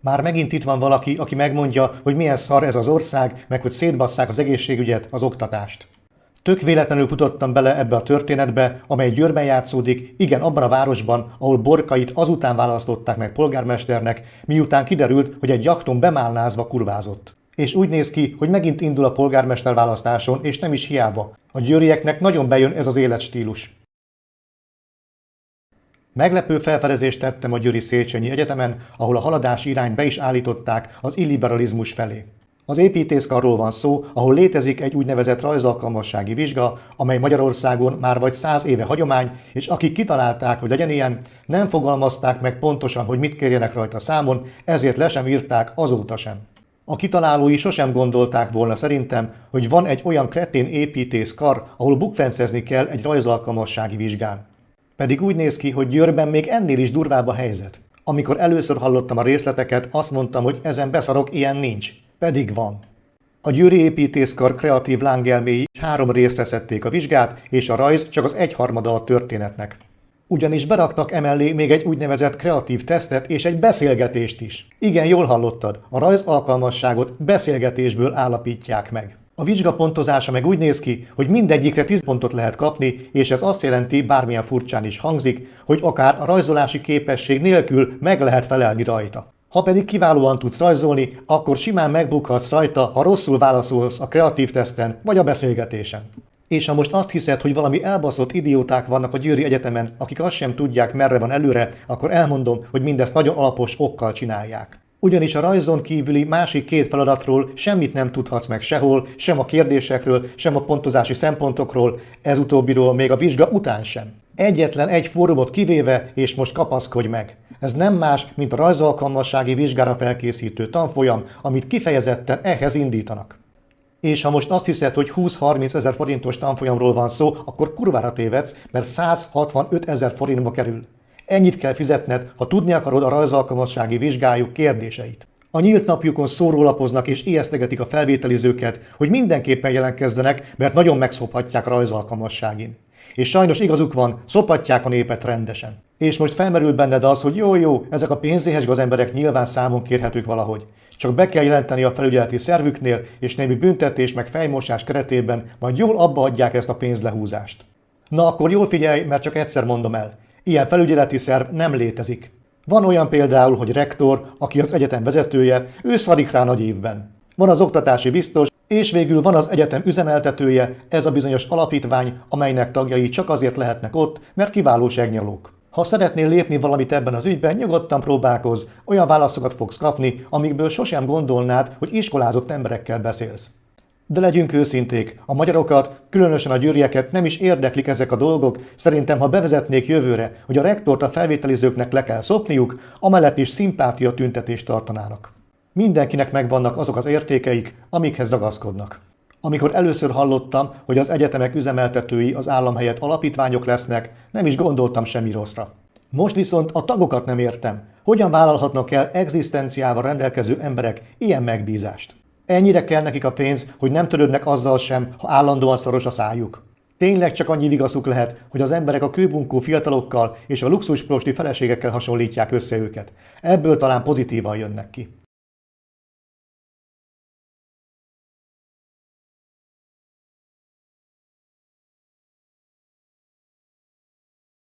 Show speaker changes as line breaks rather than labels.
Már megint itt van valaki, aki megmondja, hogy milyen szar ez az ország, meg hogy szétbasszák az egészségügyet, az oktatást. Tök véletlenül futottam bele ebbe a történetbe, amely Győrben játszódik, igen abban a városban, ahol Borkait azután választották meg polgármesternek, miután kiderült, hogy egy jachton bemálnázva kurvázott. És úgy néz ki, hogy megint indul a polgármester választáson, és nem is hiába. A győrieknek nagyon bejön ez az életstílus. Meglepő felfedezést tettem a Győri Széchenyi Egyetemen, ahol a haladási irányt be is állították az illiberalizmus felé. Az építészkarról van szó, ahol létezik egy úgynevezett rajzalkalmassági vizsga, amely Magyarországon már vagy 100 éve hagyomány, és akik kitalálták, hogy legyen ilyen, nem fogalmazták meg pontosan, hogy mit kérjenek rajta számon, ezért le sem írták azóta sem. A kitalálói sosem gondolták volna szerintem, hogy van egy olyan kretén építészkar, ahol bukfencezni kell egy rajzalkalmassági vizsgán. Pedig úgy néz ki, hogy Győrben még ennél is durvább a helyzet. Amikor először hallottam a részleteket, azt mondtam, hogy ezen beszarok, ilyen nincs. Pedig van. A Győri Építészkar kreatív lángelméi 3 részre szedték a vizsgát, és a rajz csak az 1/3 a történetnek. Ugyanis beraktak emellé még egy úgynevezett kreatív tesztet és egy beszélgetést is. Igen, jól hallottad, a rajz alkalmasságot beszélgetésből állapítják meg. A vizsga pontozása meg úgy néz ki, hogy mindegyikre 10 pontot lehet kapni, és ez azt jelenti, bármilyen furcsán is hangzik, hogy akár a rajzolási képesség nélkül meg lehet felelni rajta. Ha pedig kiválóan tudsz rajzolni, akkor simán megbukhatsz rajta, ha rosszul válaszolsz a kreatív teszten vagy a beszélgetésen. És ha most azt hiszed, hogy valami elbaszott idióták vannak a Győri Egyetemen, akik azt sem tudják, merre van előre, akkor elmondom, hogy mindezt nagyon alapos okkal csinálják. Ugyanis a rajzon kívüli másik 2 feladatról semmit nem tudhatsz meg sehol, sem a kérdésekről, sem a pontozási szempontokról, ez utóbbiról még a vizsga után sem. Egyetlen egy fórumot kivéve, és most kapaszkodj meg. Ez nem más, mint a rajzalkalmassági vizsgára felkészítő tanfolyam, amit kifejezetten ehhez indítanak. És ha most azt hiszed, hogy 20-30 ezer forintos tanfolyamról van szó, akkor kurvára tévedsz, mert 165 000 forintba kerül. Ennyit kell fizetned, ha tudni akarod a rajzalkalmassági vizsgájuk kérdéseit. A nyílt napjukon szórólapoznak és ijesztegetik a felvételizőket, hogy mindenképpen jelentkezzenek, mert nagyon megszophatják a rajzalkalmasságin. És sajnos igazuk van, szopatják a népet rendesen. És most felmerül benned az, hogy jó, ezek a pénzéhes gazemberek nyilván számon kérhetők valahogy. Csak be kell jelenteni a felügyeleti szervüknél, és némi büntetés meg fejmosás keretében majd jól abbaadják ezt a pénzlehúzást. Na akkor jól figyelj, mert csak egyszer mondom el. Ilyen felügyeleti szerv nem létezik. Van olyan például, hogy rektor, aki az egyetem vezetője, ő szarik rá nagy évben. Van az oktatási biztos, és végül van az egyetem üzemeltetője, ez a bizonyos alapítvány, amelynek tagjai csak azért lehetnek ott, mert kiváló segnyalók. Ha szeretnél lépni valamit ebben az ügyben, nyugodtan próbálkozz, olyan válaszokat fogsz kapni, amikből sosem gondolnád, hogy iskolázott emberekkel beszélsz. De legyünk őszinték, a magyarokat, különösen a győrieket nem is érdeklik ezek a dolgok, szerintem ha bevezetnék jövőre, hogy a rektort a felvételizőknek le kell szopniuk, amellett is szimpátia tüntetést tartanának. Mindenkinek megvannak azok az értékeik, amikhez ragaszkodnak. Amikor először hallottam, hogy az egyetemek üzemeltetői az állam helyett alapítványok lesznek, nem is gondoltam semmi rosszra. Most viszont a tagokat nem értem. Hogyan vállalhatnak el egzisztenciával rendelkező emberek ilyen megbízást? Ennyire kell nekik a pénz, hogy nem törődnek azzal sem, ha állandóan szoros a szájuk. Tényleg csak annyi vigaszuk lehet, hogy az emberek a kőbunkó fiatalokkal és a luxusprosti feleségekkel hasonlítják össze őket. Ebből talán pozitívan jönnek ki.